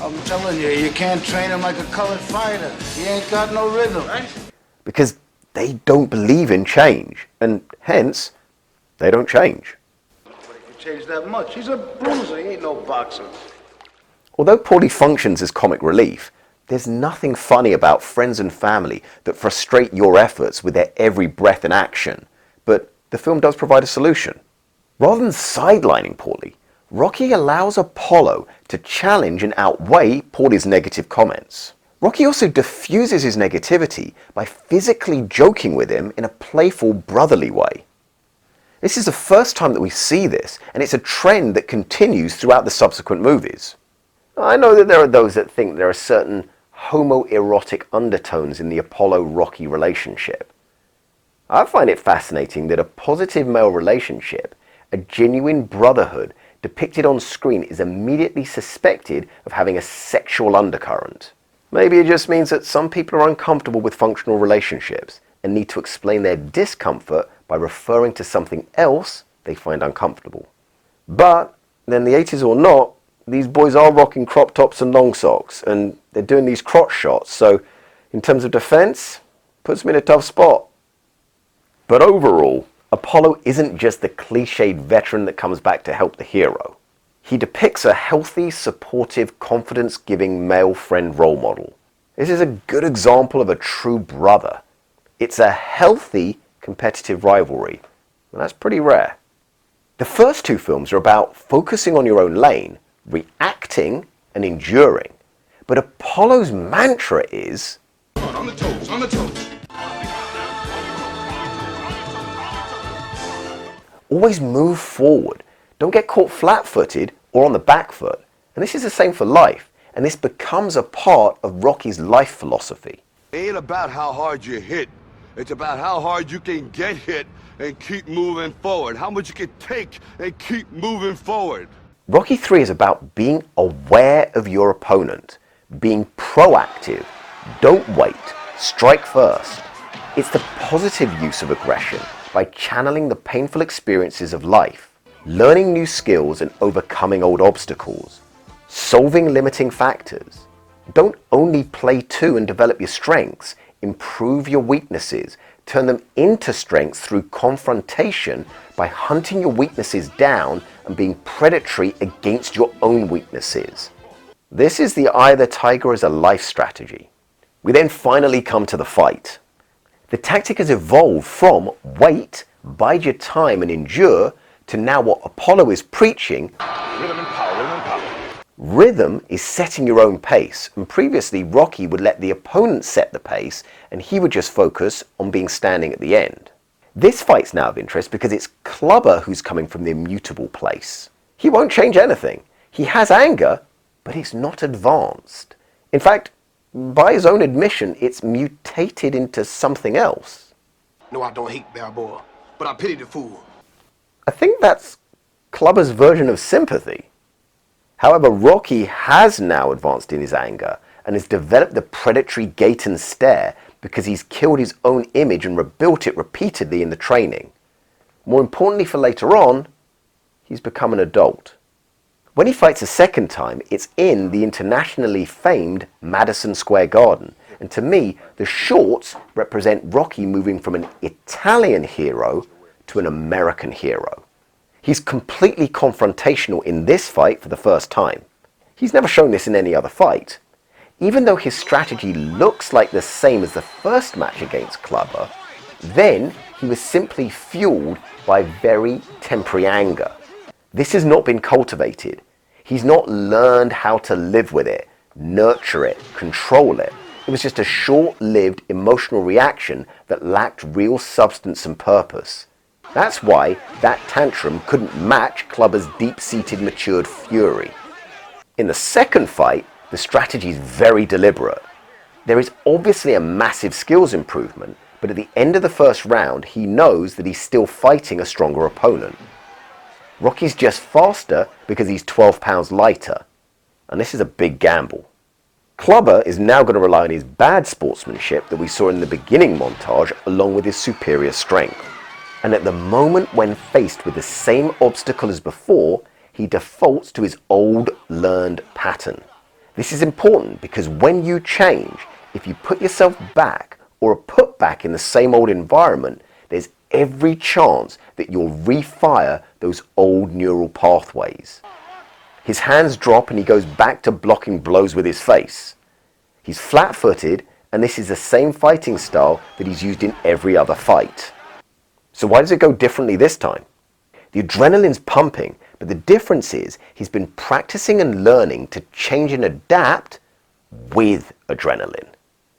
I'm telling you, you can't train him like a colored fighter. He ain't got no rhythm. Right? Because they don't believe in change, and hence, they don't change. Change that much. He's a bruiser. He ain't no boxer. Although Paulie functions as comic relief, there's nothing funny about friends and family that frustrate your efforts with their every breath and action, but the film does provide a solution. Rather than sidelining Paulie, Rocky allows Apollo to challenge and outweigh Paulie's negative comments. Rocky also diffuses his negativity by physically joking with him in a playful, brotherly way. This is the first time that we see this, and it's a trend that continues throughout the subsequent movies. I know that there are those that think there are certain homoerotic undertones in the Apollo-Rocky relationship. I find it fascinating that a positive male relationship, a genuine brotherhood depicted on screen, is immediately suspected of having a sexual undercurrent. Maybe it just means that some people are uncomfortable with functional relationships and need to explain their discomfort by referring to something else they find uncomfortable. But, then the 80s or not, these boys are rocking crop tops and long socks, and they're doing these crotch shots, so in terms of defense, puts me in a tough spot. But overall, Apollo isn't just the cliched veteran that comes back to help the hero. He depicts a healthy, supportive, confidence-giving male friend role model. This is a good example of a true brother. It's a healthy competitive rivalry, and that's pretty rare. The first two films are about focusing on your own lane, reacting and enduring. But Apollo's mantra is, On the toes, on the toes. always move forward. Don't get caught flat-footed or on the back foot. And this is the same for life. And this becomes a part of Rocky's life philosophy. It ain't about how hard you hit. It's about how hard you can get hit and keep moving forward. How much you can take and keep moving forward. Rocky 3 is about being aware of your opponent, being proactive, don't wait, strike first. It's the positive use of aggression by channeling the painful experiences of life, learning new skills and overcoming old obstacles, solving limiting factors. Don't only play to and develop your strengths, improve your weaknesses, turn them into strengths through confrontation by hunting your weaknesses down and being predatory against your own weaknesses. This is the eye of the tiger as a life strategy. We then finally come to the fight. The tactic has evolved from wait, bide your time and endure to now what Apollo is preaching. Rhythm and power, rhythm and power. Rhythm is setting your own pace, and previously Rocky would let the opponent set the pace and he would just focus on being standing at the end. This fight's now of interest because it's Clubber who's coming from the immutable place. He won't change anything. He has anger, but it's not advanced. In fact, by his own admission, it's mutated into something else. No, I don't hate Balboa, but I pity the fool. I think that's Clubber's version of sympathy. However, Rocky has now advanced in his anger and has developed the predatory gait and stare because he's killed his own image and rebuilt it repeatedly in the training. More importantly for later on, he's become an adult. When he fights a second time, it's in the internationally famed Madison Square Garden. And to me, the shorts represent Rocky moving from an Italian hero to an American hero. He's completely confrontational in this fight for the first time. He's never shown this in any other fight. Even though his strategy looks like the same as the first match against Clubber, then he was simply fueled by very temporary anger. This has not been cultivated. He's not learned how to live with it, nurture it, control it. It was just a short-lived emotional reaction that lacked real substance and purpose. That's why that tantrum couldn't match Clubber's deep-seated matured fury. In the second fight, the strategy is very deliberate. There is obviously a massive skills improvement, but at the end of the first round, he knows that he's still fighting a stronger opponent. Rocky's just faster because he's 12 pounds lighter, and this is a big gamble. Clubber is now going to rely on his bad sportsmanship that we saw in the beginning montage along with his superior strength. And at the moment when faced with the same obstacle as before, he defaults to his old learned pattern. This is important because when you change, if you put yourself back or are put back in the same old environment, there's every chance that you'll refire those old neural pathways. His hands drop and he goes back to blocking blows with his face. He's flat-footed, and this is the same fighting style that he's used in every other fight. So why does it go differently this time? The adrenaline's pumping, but the difference is he's been practicing and learning to change and adapt with adrenaline.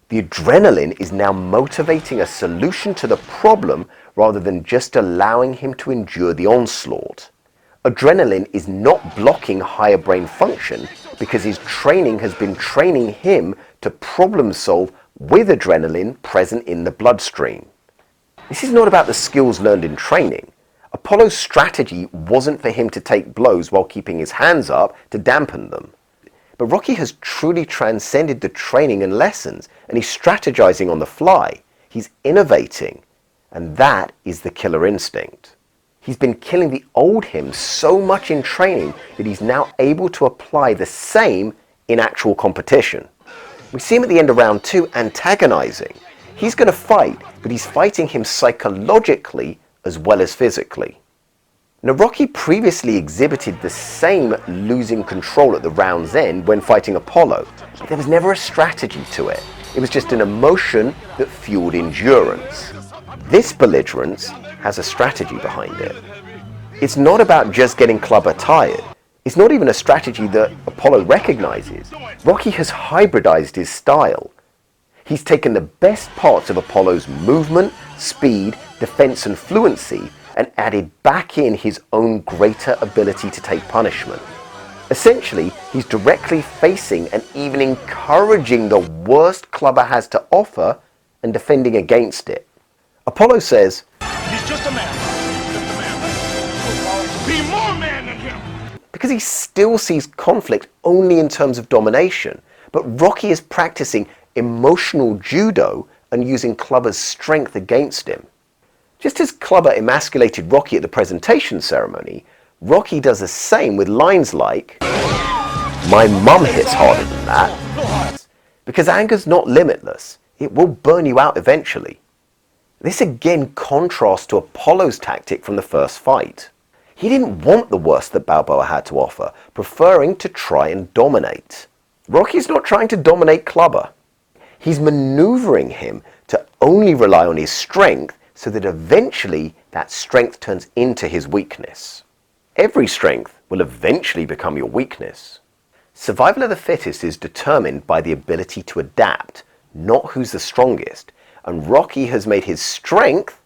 The adrenaline is now motivating a solution to the problem rather than just allowing him to endure the onslaught. Adrenaline is not blocking higher brain function because his training has been training him to problem solve with adrenaline present in the bloodstream. This is not about the skills learned in training. Apollo's strategy wasn't for him to take blows while keeping his hands up to dampen them. But Rocky has truly transcended the training and lessons, and he's strategizing on the fly. He's innovating, and that is the killer instinct. He's been killing the old him so much in training that he's now able to apply the same in actual competition. We see him at the end of round 2 antagonizing. He's going to fight, but he's fighting him psychologically as well as physically. Now, Rocky previously exhibited the same losing control at the round's end when fighting Apollo, but there was never a strategy to it. It was just an emotion that fueled endurance. This belligerence has a strategy behind it. It's not about just getting Clubber tired. It's not even a strategy that Apollo recognizes. Rocky has hybridized his style. He's taken the best parts of Apollo's movement, speed, defense and fluency and added back in his own greater ability to take punishment. Essentially, he's directly facing and even encouraging the worst Clubber has to offer and defending against it. Apollo says, He's just a man. Just a man. Be more man than him. because he still sees conflict only in terms of domination, but Rocky is practicing emotional judo and using Clubber's strength against him. Just as Clubber emasculated Rocky at the presentation ceremony, Rocky does the same with lines like, "My mum hits harder than that." Because anger's not limitless. It will burn you out eventually. This again contrasts to Apollo's tactic from the first fight. He didn't want the worst that Balboa had to offer, preferring to try and dominate. Rocky's not trying to dominate Clubber. He's maneuvering him to only rely on his strength so that eventually that strength turns into his weakness. Every strength will eventually become your weakness. Survival of the fittest is determined by the ability to adapt, not who's the strongest, and Rocky has made his strength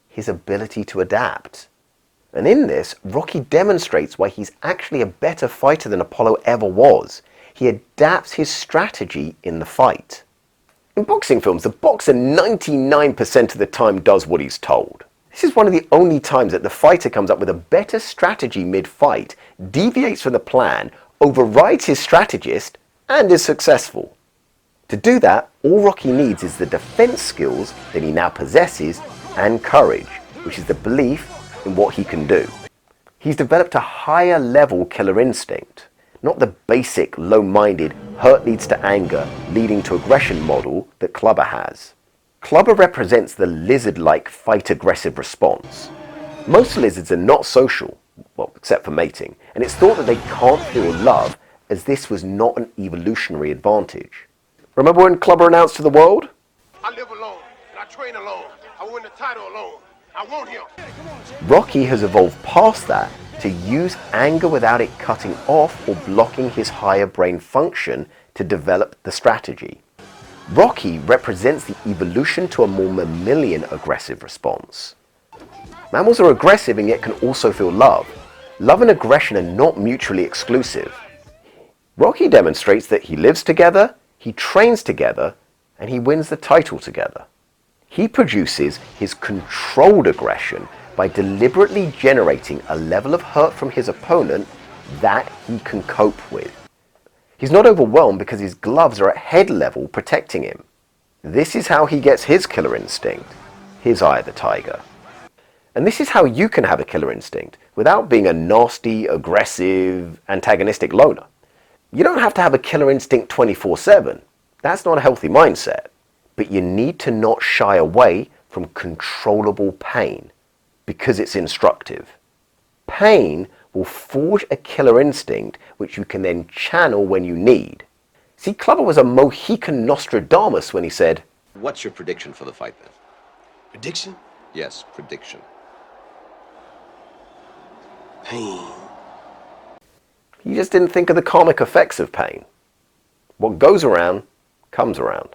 his ability to adapt. And in this, Rocky demonstrates why he's actually a better fighter than Apollo ever was. He adapts his strategy in the fight. In boxing films, the boxer 99% of the time does what he's told. This is one of the only times that the fighter comes up with a better strategy mid-fight, deviates from the plan, overrides his strategist, and is successful. To do that, all Rocky needs is the defense skills that he now possesses and courage, which is the belief in what he can do. He's developed a higher level killer instinct, not the basic low-minded hurt leads to anger leading to aggression model that Clubber has. Clubber represents the lizard-like fight-aggressive response. Most lizards are not social, well, except for mating, and it's thought that they can't feel love as this was not an evolutionary advantage. Remember when Clubber announced to the world? I live alone, and I train alone. I win the title alone. I want him. Rocky has evolved past that to use anger without it cutting off or blocking his higher brain function to develop the strategy. Rocky represents the evolution to a more mammalian aggressive response. Mammals are aggressive and yet can also feel love. Love and aggression are not mutually exclusive. Rocky demonstrates that he lives together, he trains together, and he wins the title together. He produces his controlled aggression by deliberately generating a level of hurt from his opponent that he can cope with. He's not overwhelmed because his gloves are at head level protecting him. This is how he gets his killer instinct, his eye of the tiger. And this is how you can have a killer instinct without being a nasty, aggressive, antagonistic loner. You don't have to have a killer instinct 24/7. That's not a healthy mindset. But you need to not shy away from controllable pain because it's instructive. Pain will forge a killer instinct which you can then channel when you need. See, Clubber was a Mohican Nostradamus when he said, What's your prediction for the fight then? Prediction? Yes, prediction. Pain. he just didn't think of the karmic effects of pain. What goes around comes around.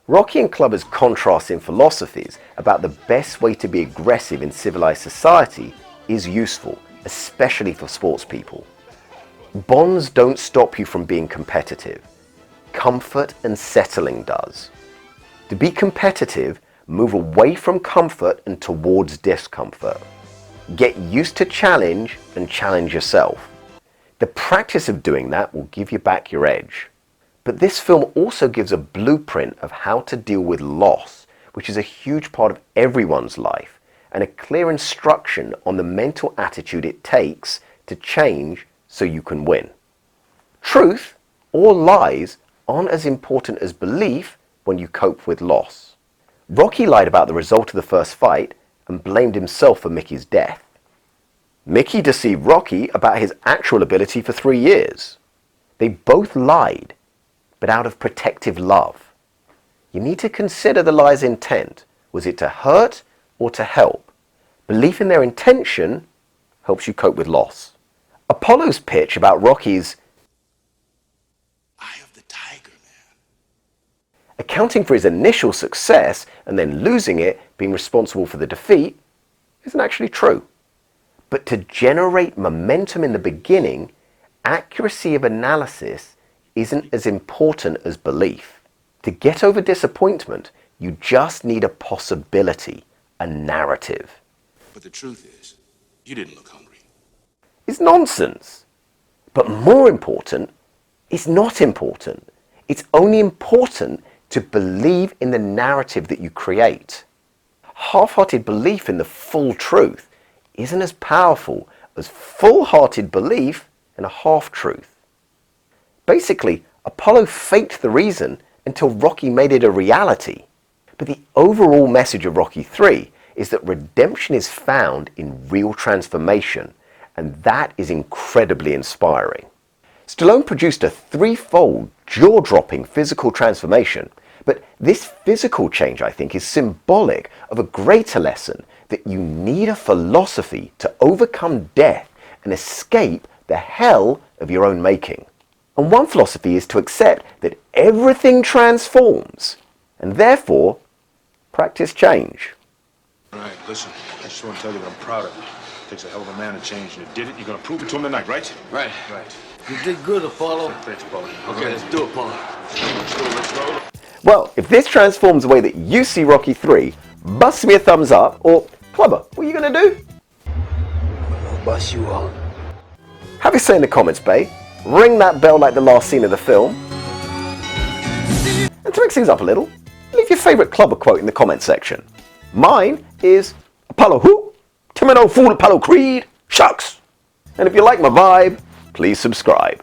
Rocky and Clubber's contrast in philosophies about the best way to be aggressive in civilized society is useful, especially for sports people. Bonds don't stop you from being competitive. Comfort and settling does. To be competitive, move away from comfort and towards discomfort. Get used to challenge and challenge yourself. The practice of doing that will give you back your edge. But this film also gives a blueprint of how to deal with loss, which is a huge part of everyone's life, and a clear instruction on the mental attitude it takes to change so you can win. Truth or lies aren't as important as belief when you cope with loss. Rocky lied about the result of the first fight and blamed himself for Mickey's death. Mickey deceived Rocky about his actual ability for 3 years. They both lied, but out of protective love. You need to consider the lie's intent. Was it to hurt or to help? Belief in their intention helps you cope with loss. Apollo's pitch about Rocky's Eye of the tiger, man. accounting for his initial success and then losing it, being responsible for the defeat, isn't actually true. But to generate momentum in the beginning, accuracy of analysis isn't as important as belief. To get over disappointment, you just need a possibility, a narrative. But the truth is, you didn't look hungry. It's nonsense. But more important, it's not important. It's only important to believe in the narrative that you create. Half-hearted belief in the full truth isn't as powerful as full-hearted belief in a half-truth. Basically, Apollo faked the reason until Rocky made it a reality. But the overall message of Rocky 3 is that redemption is found in real transformation, and that is incredibly inspiring. Stallone produced a threefold, jaw-dropping physical transformation, but this physical change, I think, is symbolic of a greater lesson that you need a philosophy to overcome death and escape the hell of your own making. And one philosophy is to accept that everything transforms, and therefore, practice change. All right, listen, I just want to tell you that I'm proud of you. It takes a hell of a man to change, and you did it. You're going to prove it to him tonight, right? Right. Right. You did good, Apollo. Thanks, Paulie. Okay, let's do it, Apollo. Let's roll. Well, if this transforms the way that you see Rocky 3, bust me a thumbs up, or Clubber, what are you going to do? I'll bust you out. Have a say in the comments, babe. Ring that bell like the last scene of the film. And to mix things up a little, leave your favourite Clubber quote in the comment section. Mine is Apollo who? Timon old fool Apollo Creed? Shucks! And if you like my vibe, please subscribe.